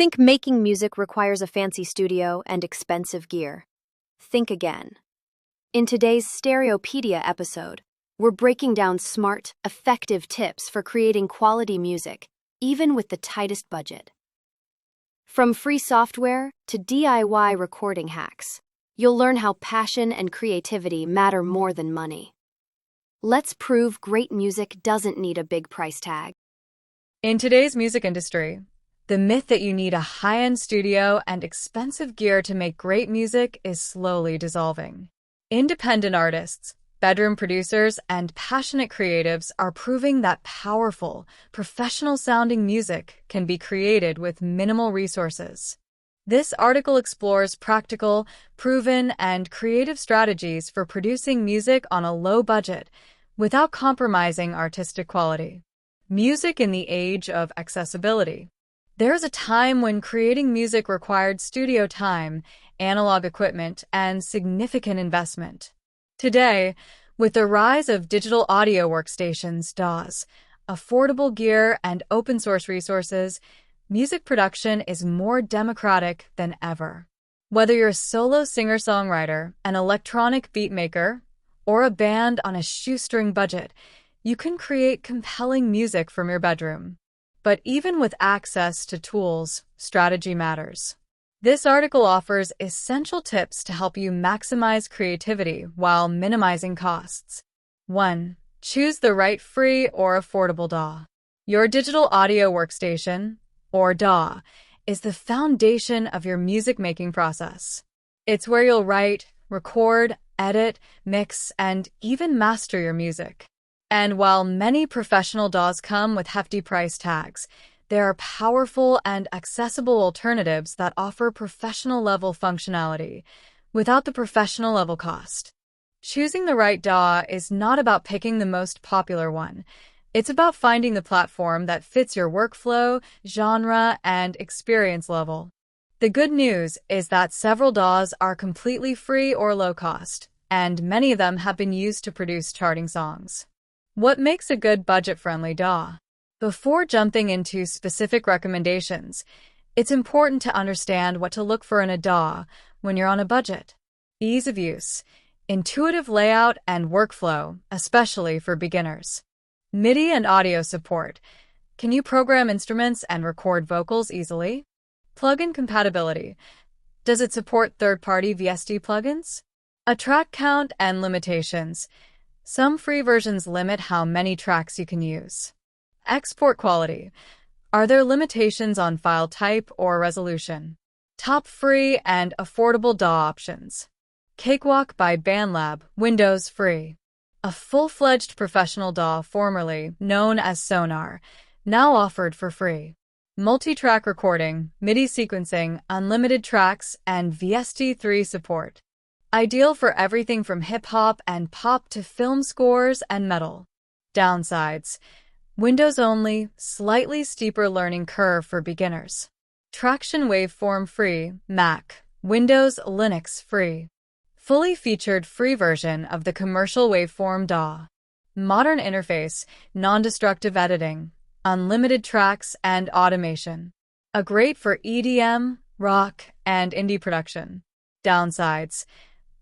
Think making music requires a fancy studio and expensive gear. Think again. In today's Pedia episode, we're breaking down smart, effective tips for creating quality music, even with the tightest budget. From free software to DIY recording hacks, you'll learn how passion and creativity matter more than money. Let's prove great music doesn't need a big price tag. In today's music industry, the myth that you need a high-end studio and expensive gear to make great music is slowly dissolving. Independent artists, bedroom producers, and passionate creatives are proving that powerful, professional-sounding music can be created with minimal resources. This article explores practical, proven, and creative strategies for producing music on a low budget without compromising artistic quality. Music in the age of accessibility. There's a time when creating music required studio time, analog equipment, and significant investment. Today, with the rise of digital audio workstations, DAWs, affordable gear, and open-source resources, music production is more democratic than ever. Whether you're a solo singer-songwriter, an electronic beatmaker, or a band on a shoestring budget, you can create compelling music from your bedroom. But even with access to tools, strategy matters. This article offers essential tips to help you maximize creativity while minimizing costs. 1. Choose the right free or affordable DAW. Your digital audio workstation, or DAW, is the foundation of your music-making process. It's where you'll write, record, edit, mix, and even master your music. And while many professional DAWs come with hefty price tags, there are powerful and accessible alternatives that offer professional-level functionality without the professional-level cost. Choosing the right DAW is not about picking the most popular one. It's about finding the platform that fits your workflow, genre, and experience level. The good news is that several DAWs are completely free or low cost, and many of them have been used to produce charting songs. What makes a good budget-friendly DAW? Before jumping into specific recommendations, it's important to understand what to look for in a DAW when you're on a budget. Ease of use, intuitive layout, and workflow, especially for beginners. MIDI and audio support. Can you program instruments and record vocals easily? Plugin compatibility. Does it support third-party VST plugins? A track count and limitations. Some free versions limit how many tracks you can use. Export quality. Are there limitations on file type or resolution? Top free and affordable DAW options. Cakewalk by BandLab, Windows free. A full-fledged professional DAW formerly known as Sonar, now offered for free. Multi-track recording, MIDI sequencing, unlimited tracks, and VST3 support. Ideal for everything from hip-hop and pop to film scores and metal. Downsides. Windows only, slightly steeper learning curve for beginners. Traction waveform free, Mac, Windows, Linux free. Fully featured free version of the commercial waveform DAW. Modern interface, non-destructive editing, unlimited tracks, and automation. A great for EDM, rock, and indie production. Downsides.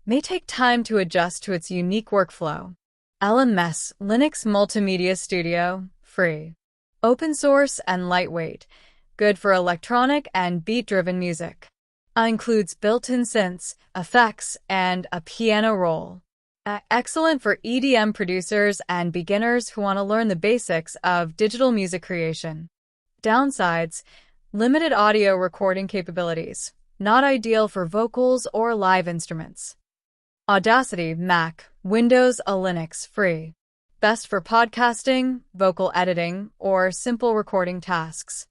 May take time to adjust to its unique workflow. LMS, Linux Multimedia Studio, free. Open source and lightweight, good for electronic and beat-driven music. Includes built-in synths, effects, and a piano roll. Excellent for EDM producers and beginners who want to learn the basics of digital music creation. Downsides, limited audio recording capabilities, not ideal for vocals or live instruments. Audacity, Mac, Windows, Linux free. Best for podcasting, vocal editing, or simple recording tasks.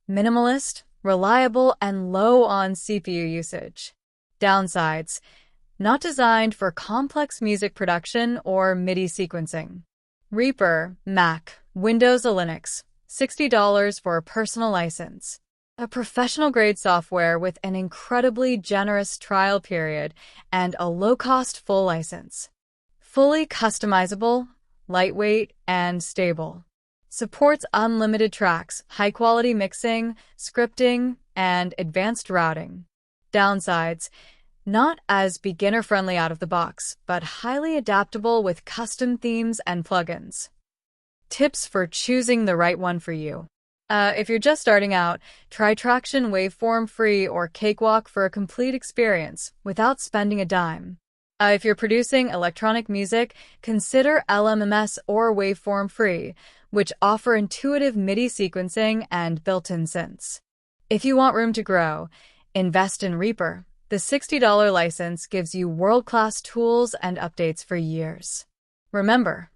Minimalist, reliable, and low on CPU usage. Downsides, not designed for complex music production or MIDI sequencing. Reaper, Mac, Windows, Linux, $60 for a personal license. A professional-grade software with an incredibly generous trial period and a low-cost full license. Fully customizable, lightweight, and stable. Supports unlimited tracks, high-quality mixing, scripting, and advanced routing. Downsides: not as beginner-friendly out of the box, but highly adaptable with custom themes and plugins. Tips for choosing the right one for you. If you're just starting out, try Traction Waveform Free or Cakewalk for a complete experience without spending a dime. If you're producing electronic music, consider LMMS or Waveform Free, which offer intuitive MIDI sequencing and built-in synths. If you want room to grow, invest in Reaper. The $60 license gives you world-class tools and updates for years. Remember,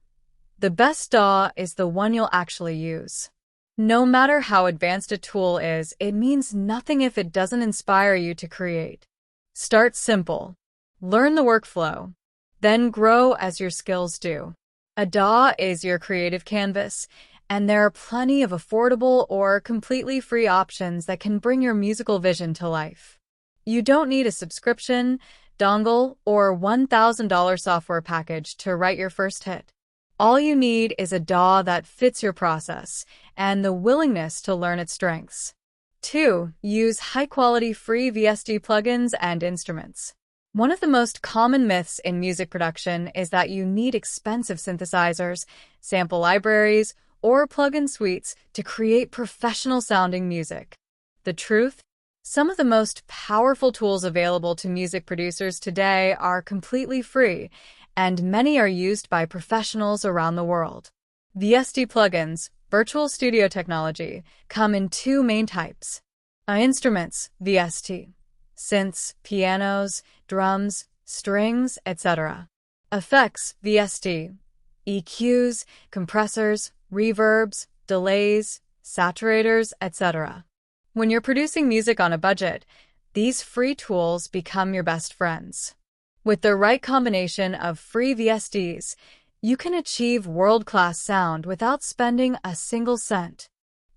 the best DAW is the one you'll actually use. No matter how advanced a tool is, it means nothing if it doesn't inspire you to create. Start simple. Learn the workflow. Then grow as your skills do. A DAW is your creative canvas, and there are plenty of affordable or completely free options that can bring your musical vision to life. You don't need a subscription, dongle, or $1,000 software package to write your first hit. All you need is a DAW that fits your process and the willingness to learn its strengths. 2. Use high-quality free VST plugins and instruments. One of the most common myths in music production is that you need expensive synthesizers, sample libraries, or plugin suites to create professional-sounding music. The truth? Some of the most powerful tools available to music producers today are completely free, and many are used by professionals around the world. VST plugins, virtual studio technology, come in two main types. Instruments, VST. Synths, pianos, drums, strings, etc. Effects, VST. EQs, compressors, reverbs, delays, saturators, etc. When you're producing music on a budget, these free tools become your best friends. With the right combination of free VSTs, you can achieve world-class sound without spending a single cent.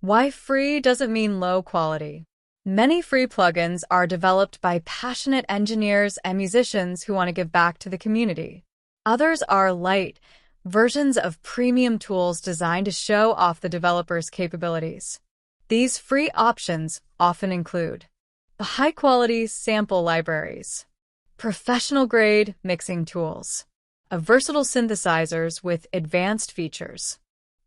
Why free doesn't mean low quality. Many free plugins are developed by passionate engineers and musicians who want to give back to the community. Others are light versions of premium tools designed to show off the developer's capabilities. These free options often include high-quality sample libraries, professional-grade mixing tools, versatile synthesizers with advanced features,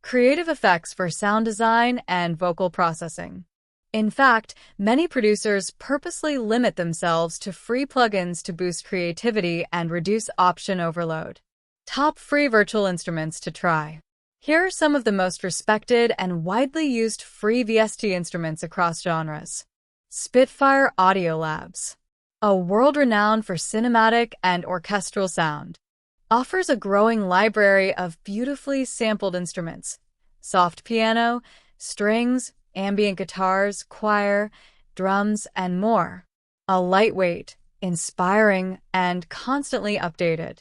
creative effects for sound design and vocal processing. In fact, many producers purposely limit themselves to free plugins to boost creativity and reduce option overload. Top free virtual instruments to try. Here are some of the most respected and widely used free VST instruments across genres. Spitfire Audio Labs, a world renowned for cinematic and orchestral sound, offers a growing library of beautifully sampled instruments: soft piano, strings, ambient guitars, choir, drums, and more. A lightweight, inspiring, and constantly updated.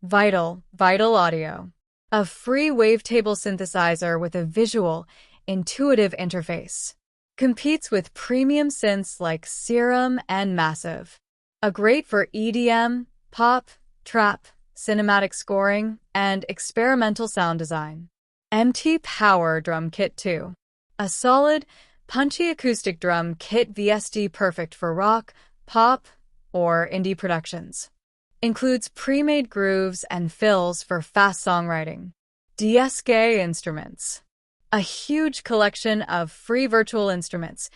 Vital Audio, a free wavetable synthesizer with a visual, intuitive interface. Competes with premium synths like Serum and Massive. A great for EDM, pop, trap, cinematic scoring, and experimental sound design. MT Power Drum Kit 2. A solid, punchy acoustic drum kit VST perfect for rock, pop, or indie productions. Includes pre-made grooves and fills for fast songwriting. DSK Instruments. A huge collection of free virtual instruments,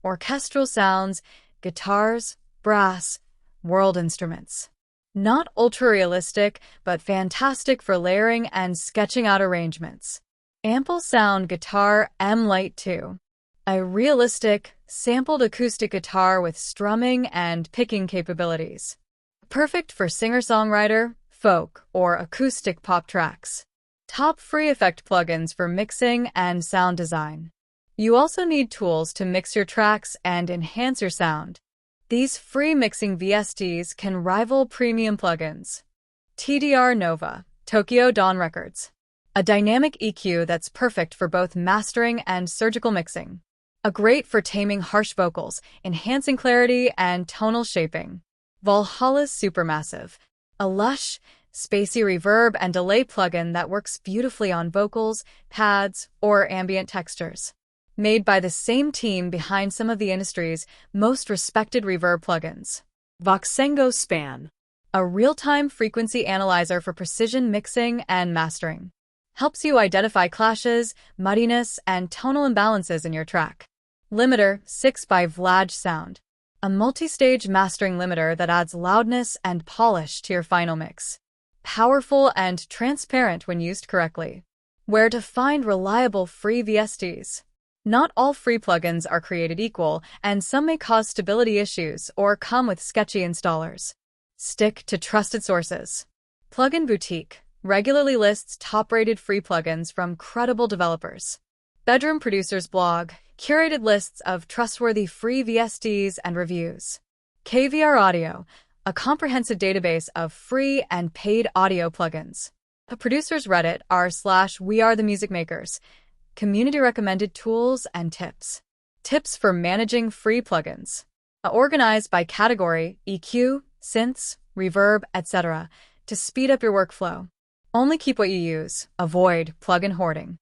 orchestral sounds, guitars, brass, world instruments. Not ultra-realistic, but fantastic for layering and sketching out arrangements. Ample Sound Guitar M Lite 2. A realistic, sampled acoustic guitar with strumming and picking capabilities. Perfect for singer-songwriter, folk, or acoustic pop tracks. Top free effect plugins for mixing and sound design. You also need tools to mix your tracks and enhance your sound. These free mixing VSTs can rival premium plugins. TDR Nova, Tokyo Dawn Records. A dynamic EQ that's perfect for both mastering and surgical mixing. A great for taming harsh vocals, enhancing clarity, and tonal shaping. Valhalla's Supermassive. A lush, spacey reverb and delay plugin that works beautifully on vocals, pads, or ambient textures. made by the same team behind some of the industry's most respected reverb plugins. Voxengo Span, A real-time frequency analyzer for precision mixing and mastering. Helps you identify clashes, muddiness, and tonal imbalances in your track. Limiter 6 by Vlad Sound. A multi-stage mastering limiter that adds loudness and polish to your final mix. Powerful and transparent when used correctly. Where to find reliable free VSTs. Not all free plugins are created equal, and some may cause stability issues or come with sketchy installers. Stick to trusted sources. Plugin Boutique regularly lists top-rated free plugins from credible developers. Bedroom Producer's blog curated lists of trustworthy free VSTs and reviews. KVR Audio, a comprehensive database of free and paid audio plugins. The Producers Reddit r/WeAreTheMusicMakers, community-recommended tools and tips. Tips for managing free plugins. Organized by category, EQ, synths, reverb, etc. to speed up your workflow. Only keep what you use. Avoid plugin hoarding.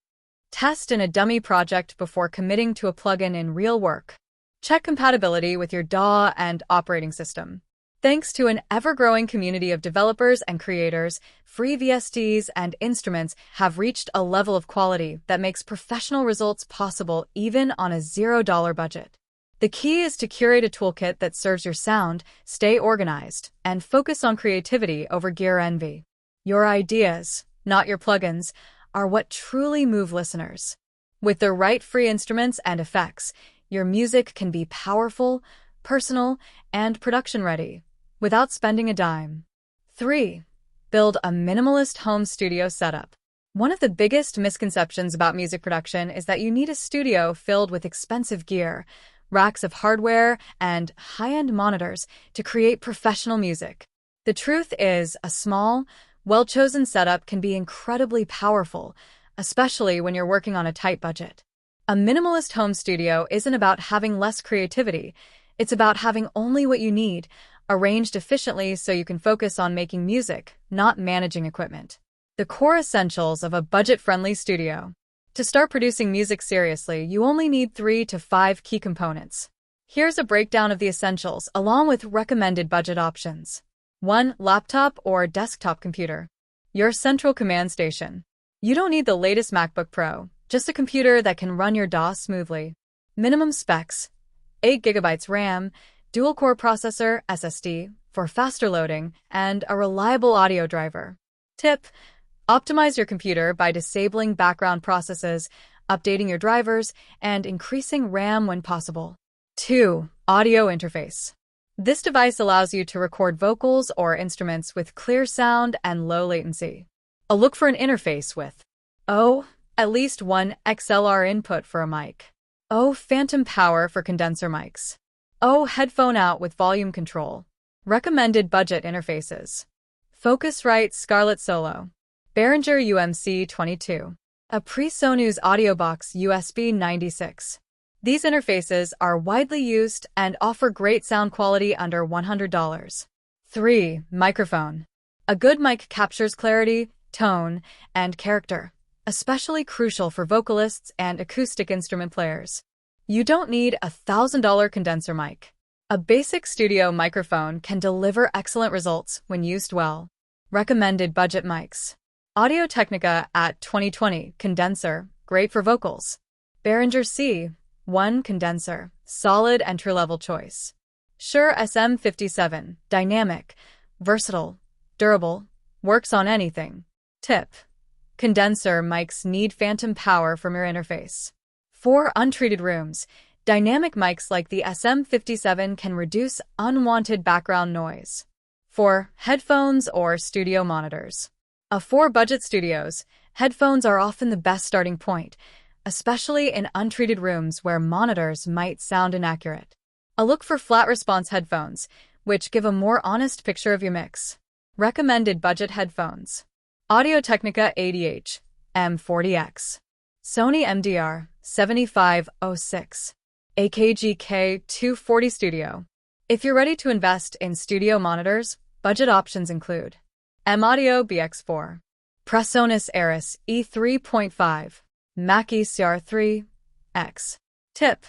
Test in a dummy project before committing to a plugin in real work. Check compatibility with your DAW and operating system. Thanks to an ever-growing community of developers and creators, free VSTs and instruments have reached a level of quality that makes professional results possible even on a $0 budget. The key is to curate a toolkit that serves your sound, stay organized, and focus on creativity over gear envy. Your ideas, not your plugins, are what truly move listeners. With the right free instruments and effects, your music can be powerful, personal, and production-ready, without spending a dime. 3. Build a minimalist home studio setup. One of the biggest misconceptions about music production is that you need a studio filled with expensive gear, racks of hardware, and high-end monitors to create professional music. The truth is, a small, well-chosen setup can be incredibly powerful, especially when you're working on a tight budget. A minimalist home studio isn't about having less creativity, it's about having only what you need, arranged efficiently so you can focus on making music, not managing equipment. The core essentials of a budget-friendly studio. To start producing music seriously, you only need 3 to 5 key components. Here's a breakdown of the essentials, along with recommended budget options. 1. Laptop or desktop computer. Your central command station. You don't need the latest MacBook Pro, just a computer that can run your DAW smoothly. Minimum specs. 8 GB RAM, dual-core processor (SSD) for faster loading, and a reliable audio driver. Tip: optimize your computer by disabling background processes, updating your drivers, and increasing RAM when possible. 2. Audio interface. This device allows you to record vocals or instruments with clear sound and low latency. A look for an interface with at least one XLR input for a mic. Phantom power for condenser mics. Headphone out with volume control. Recommended budget interfaces. Focusrite Scarlett Solo. Behringer UMC 22. A PreSonus AudioBox USB 96. These interfaces are widely used and offer great sound quality under $100. 3. Microphone. A good mic captures clarity, tone, and character, especially crucial for vocalists and acoustic instrument players. You don't need a $1,000 condenser mic. A basic studio microphone can deliver excellent results when used well. Recommended budget mics. Audio-Technica at 2020 condenser, great for vocals. Behringer C1 condenser, solid entry-level choice. Shure SM57, dynamic, versatile, durable, works on anything. Tip: condenser mics need phantom power from your interface. 4. Untreated rooms. Dynamic mics like the SM57 can reduce unwanted background noise. 4. Headphones or studio monitors. For budget studios, headphones are often the best starting point, especially in untreated rooms where monitors might sound inaccurate. A look for flat response headphones, which give a more honest picture of your mix. Recommended budget headphones. Audio-Technica ADH M40X. Sony MDR 7506. AKG K240 Studio. If you're ready to invest in studio monitors, budget options include M-Audio BX4, PreSonus Aris E3.5, Mackie CR3X, Tip: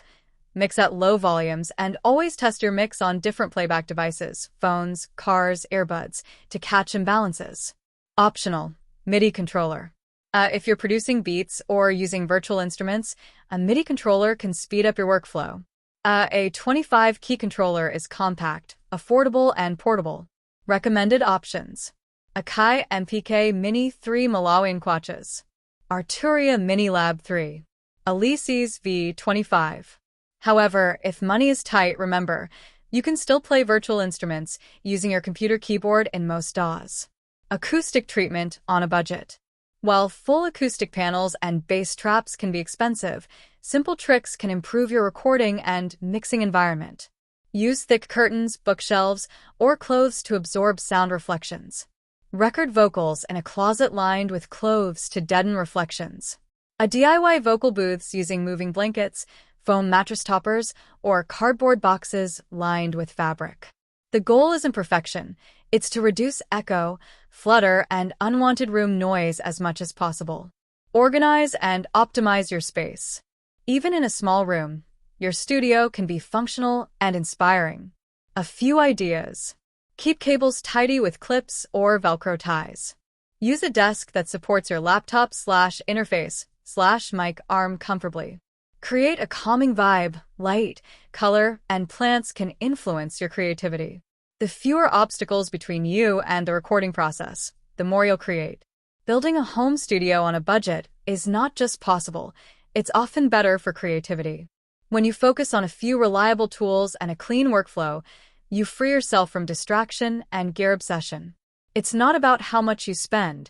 mix at low volumes and always test your mix on different playback devices, phones, cars, earbuds, to catch imbalances. Optional: MIDI controller. If you're producing beats or using virtual instruments, a MIDI controller can speed up your workflow. A 25-key controller is compact, affordable, and portable. Recommended options: Akai MPK Mini 3 Malawian Kwachas, Arturia Mini Lab 3, Alesis V25. However, if money is tight, remember, you can still play virtual instruments using your computer keyboard in most DAWs. Acoustic treatment on a budget. While full acoustic panels and bass traps can be expensive, simple tricks can improve your recording and mixing environment. Use thick curtains, bookshelves, or clothes to absorb sound reflections. Record vocals in a closet lined with clothes to deaden reflections. A DIY vocal booths using moving blankets, foam mattress toppers, or cardboard boxes lined with fabric. The goal isn't perfection, it's to reduce echo, flutter, and unwanted room noise as much as possible. Organize and optimize your space. Even in a small room, your studio can be functional and inspiring. A few ideas. Keep cables tidy with clips or Velcro ties. Use a desk that supports your laptop/interface/mic arm comfortably. Create a calming vibe. Light, color, and plants can influence your creativity. The fewer obstacles between you and the recording process, the more you'll create. Building a home studio on a budget is not just possible, it's often better for creativity. When you focus on a few reliable tools and a clean workflow, you free yourself from distraction and gear obsession. It's not about how much you spend,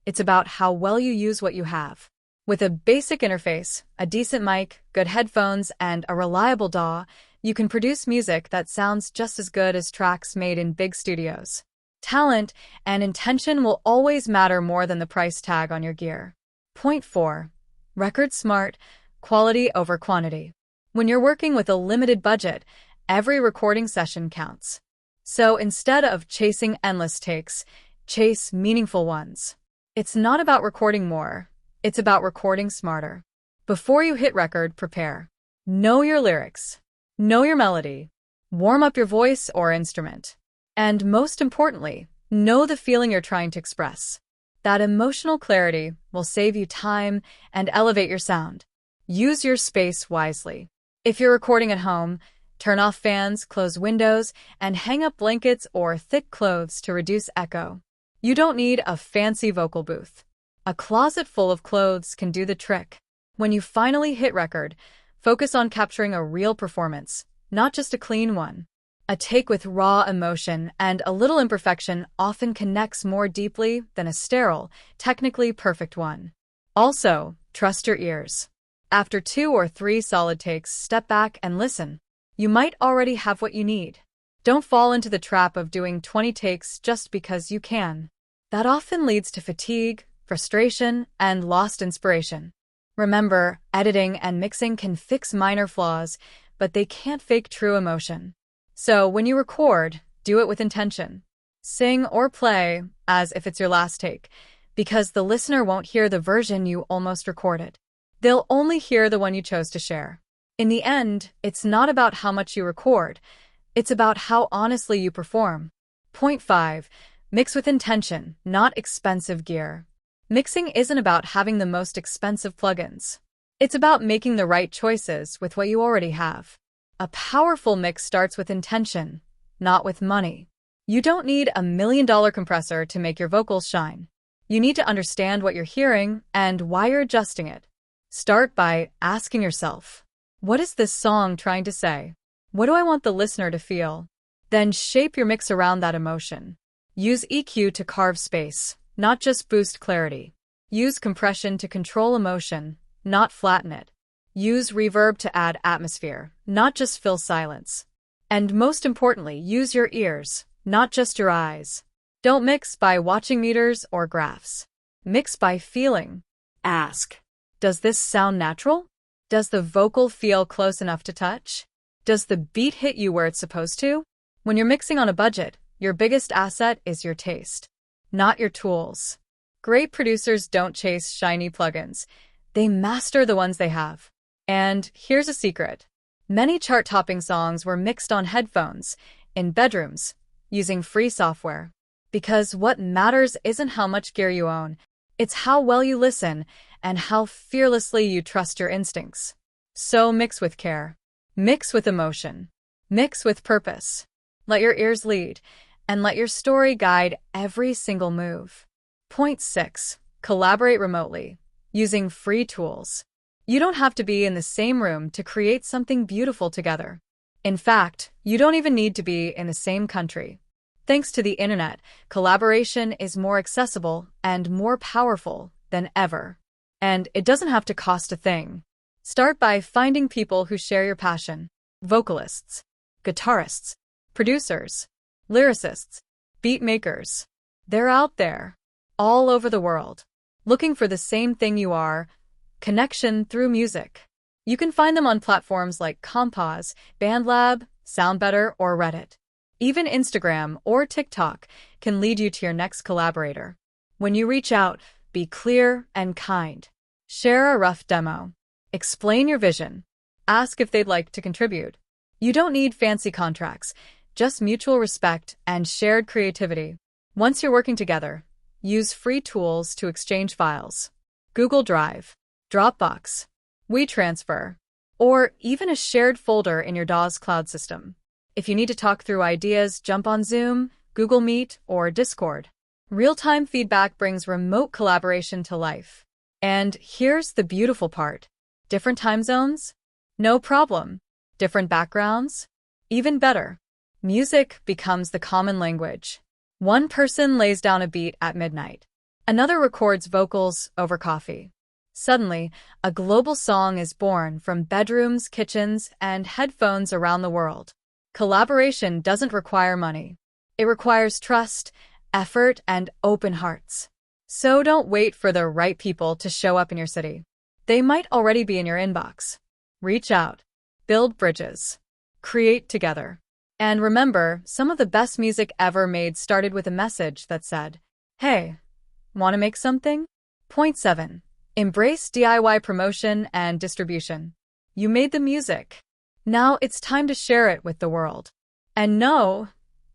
it's about how well you use what you have. With a basic interface, a decent mic, good headphones, and a reliable DAW, you can produce music that sounds just as good as tracks made in big studios. Talent and intention will always matter more than the price tag on your gear. Point 4. Record smart, quality over quantity. When you're working with a limited budget, every recording session counts. So instead of chasing endless takes, chase meaningful ones. It's not about recording more, it's about recording smarter. Before you hit record, prepare. Know your lyrics. Know your melody. Warm up your voice or instrument. And most importantly, know the feeling you're trying to express. That emotional clarity will save you time and elevate your sound. Use your space wisely. If you're recording at home, turn off fans, close windows, and hang up blankets or thick clothes to reduce echo. You don't need a fancy vocal booth. A closet full of clothes can do the trick. When you finally hit record, focus on capturing a real performance, not just a clean one. A take with raw emotion and a little imperfection often connects more deeply than a sterile, technically perfect one. Also, trust your ears. After 2 or 3 solid takes, step back and listen. You might already have what you need. Don't fall into the trap of doing 20 takes just because you can. That often leads to fatigue, frustration, and lost inspiration. Remember, editing and mixing can fix minor flaws, but they can't fake true emotion. So when you record, do it with intention. Sing or play as if it's your last take, because the listener won't hear the version you almost recorded. They'll only hear the one you chose to share. In the end, it's not about how much you record, it's about how honestly you perform. Point 5. Mix with intention, not expensive gear. Mixing isn't about having the most expensive plugins. It's about making the right choices with what you already have. A powerful mix starts with intention, not with money. You don't need $1 million compressor to make your vocals shine. You need to understand what you're hearing and why you're adjusting it. Start by asking yourself, what is this song trying to say? What do I want the listener to feel? Then shape your mix around that emotion. Use EQ to carve space, not just boost clarity. Use compression to control emotion, not flatten it. Use reverb to add atmosphere, not just fill silence. And most importantly, use your ears, not just your eyes. Don't mix by watching meters or graphs. Mix by feeling. Ask, does this sound natural? Does the vocal feel close enough to touch? Does the beat hit you where it's supposed to? When you're mixing on a budget, your biggest asset is your taste, not your tools. Great producers don't chase shiny plugins. They master the ones they have. And here's a secret. Many chart-topping songs were mixed on headphones, in bedrooms, using free software. Because what matters isn't how much gear you own, it's how well you listen and how fearlessly you trust your instincts. So mix with care. Mix with emotion. Mix with purpose. Let your ears lead, and let your story guide every single move. Point 6. Collaborate remotely, using free tools. You don't have to be in the same room to create something beautiful together. In fact, you don't even need to be in the same country. Thanks to the internet, collaboration is more accessible and more powerful than ever. And it doesn't have to cost a thing. Start by finding people who share your passion. Vocalists, guitarists, producers, lyricists, beat makers. They're out there, all over the world, looking for the same thing you are: connection through music. You can find them on platforms like Compose, BandLab, SoundBetter, or Reddit. Even Instagram or TikTok can lead you to your next collaborator. When you reach out, be clear and kind. Share a rough demo. Explain your vision. Ask if they'd like to contribute. You don't need fancy contracts, just mutual respect and shared creativity. Once you're working together, use free tools to exchange files. Google Drive, Dropbox, WeTransfer, or even a shared folder in your DAW's cloud system. If you need to talk through ideas, jump on Zoom, Google Meet, or Discord. Real-time feedback brings remote collaboration to life. And here's the beautiful part. Different time zones? No problem. Different backgrounds? Even better. Music becomes the common language. One person lays down a beat at midnight. Another records vocals over coffee. Suddenly, a global song is born from bedrooms, kitchens, and headphones around the world. Collaboration doesn't require money. It requires trust, effort, and open hearts. So don't wait for the right people to show up in your city. They might already be in your inbox. Reach out. Build bridges. Create together. And remember, some of the best music ever made started with a message that said, "Hey, want to make something?" Point 7. Embrace DIY promotion and distribution. You made the music. Now it's time to share it with the world. And no,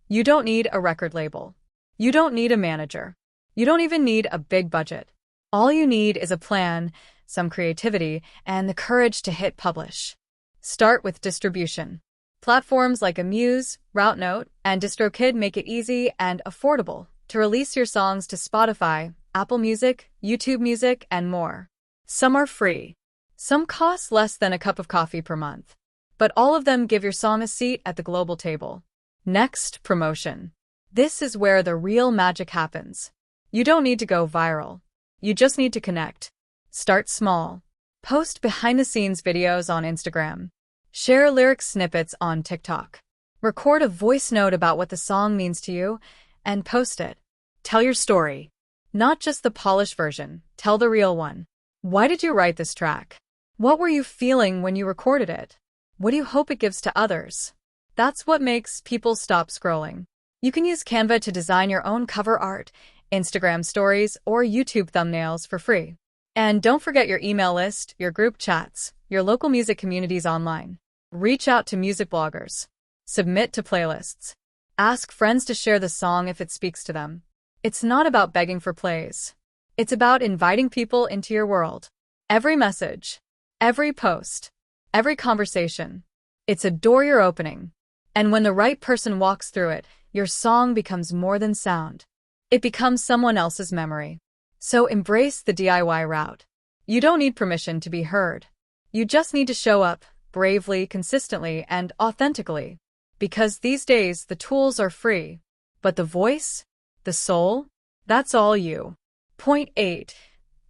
you don't need a record label. You don't need a manager. You don't even need a big budget. All you need is a plan, some creativity, and the courage to hit publish. Start with distribution. Platforms like Amuse, RouteNote, and DistroKid make it easy and affordable to release your songs to Spotify, Apple Music, YouTube Music, and more. Some are free. Some cost less than a cup of coffee per month. But all of them give your song a seat at the global table. Next, promotion. This is where the real magic happens. You don't need to go viral. You just need to connect. Start small. Post behind-the-scenes videos on Instagram. Share lyric snippets on TikTok. Record a voice note about what the song means to you and post it. Tell your story. Not just the polished version. Tell the real one. Why did you write this track? What were you feeling when you recorded it? What do you hope it gives to others? That's what makes people stop scrolling. You can use Canva to design your own cover art, Instagram stories, or YouTube thumbnails for free. And don't forget your email list, your group chats, your local music communities online. Reach out to music bloggers. Submit to playlists. Ask friends to share the song if it speaks to them. It's not about begging for plays. It's about inviting people into your world. Every message, every post, every conversation. It's a door you're opening. And when the right person walks through it, your song becomes more than sound. It becomes someone else's memory. So embrace the DIY route. You don't need permission to be heard. You just need to show up bravely, consistently, and authentically. Because these days, the tools are free. But the voice, the soul, that's all you. Point 8.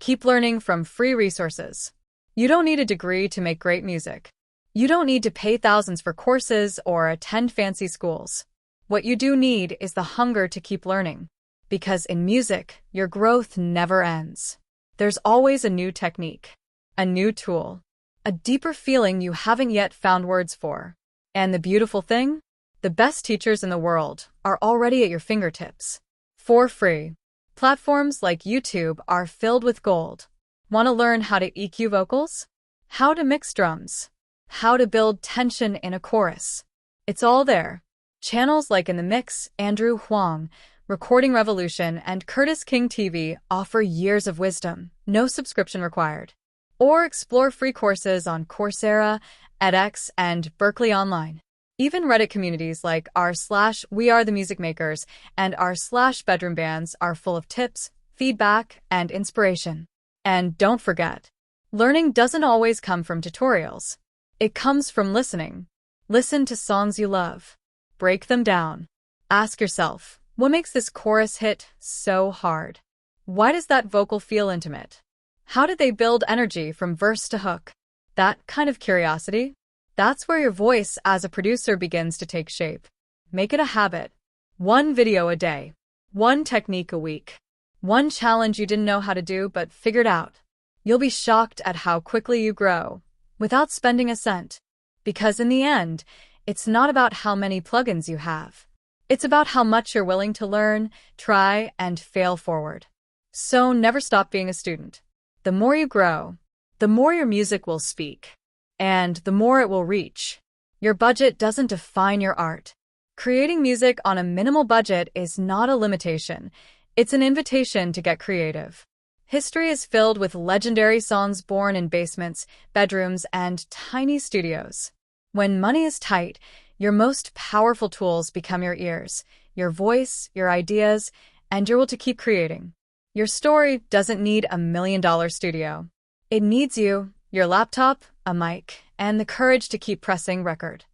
Keep learning from free resources. You don't need a degree to make great music. You don't need to pay thousands for courses or attend fancy schools. What you do need is the hunger to keep learning. Because in music, your growth never ends. There's always a new technique, a new tool, a deeper feeling you haven't yet found words for. And the beautiful thing? The best teachers in the world are already at your fingertips. For free. Platforms like YouTube are filled with gold. Want to learn how to EQ vocals? how to mix drums, how to build tension in a chorus. It's all there. Channels like In the Mix, Andrew Huang, Recording Revolution, and Curtis King TV offer years of wisdom, no subscription required. Or explore free courses on Coursera, edX, and Berkeley Online. Even Reddit communities like r/WeAreTheMusicMakers and r/BedroomBands are full of tips, feedback, and inspiration. And don't forget, learning doesn't always come from tutorials. It comes from listening. Listen to songs you love. Break them down. Ask yourself, what makes this chorus hit so hard? Why does that vocal feel intimate? How did they build energy from verse to hook? That kind of curiosity? That's where your voice as a producer begins to take shape. Make it a habit. One video a day. One technique a week. One challenge you didn't know how to do but figured out. You'll be shocked at how quickly you grow, without spending a cent. Because in the end, it's not about how many plugins you have. It's about how much you're willing to learn, try, and fail forward. So never stop being a student. The more you grow, the more your music will speak. And the more it will reach. Your budget doesn't define your art. Creating music on a minimal budget is not a limitation. It's an invitation to get creative. History is filled with legendary songs born in basements, bedrooms, and tiny studios. When money is tight, your most powerful tools become your ears, your voice, your ideas, and your will to keep creating. Your story doesn't need $1 million studio. It needs you, your laptop, a mic, and the courage to keep pressing record.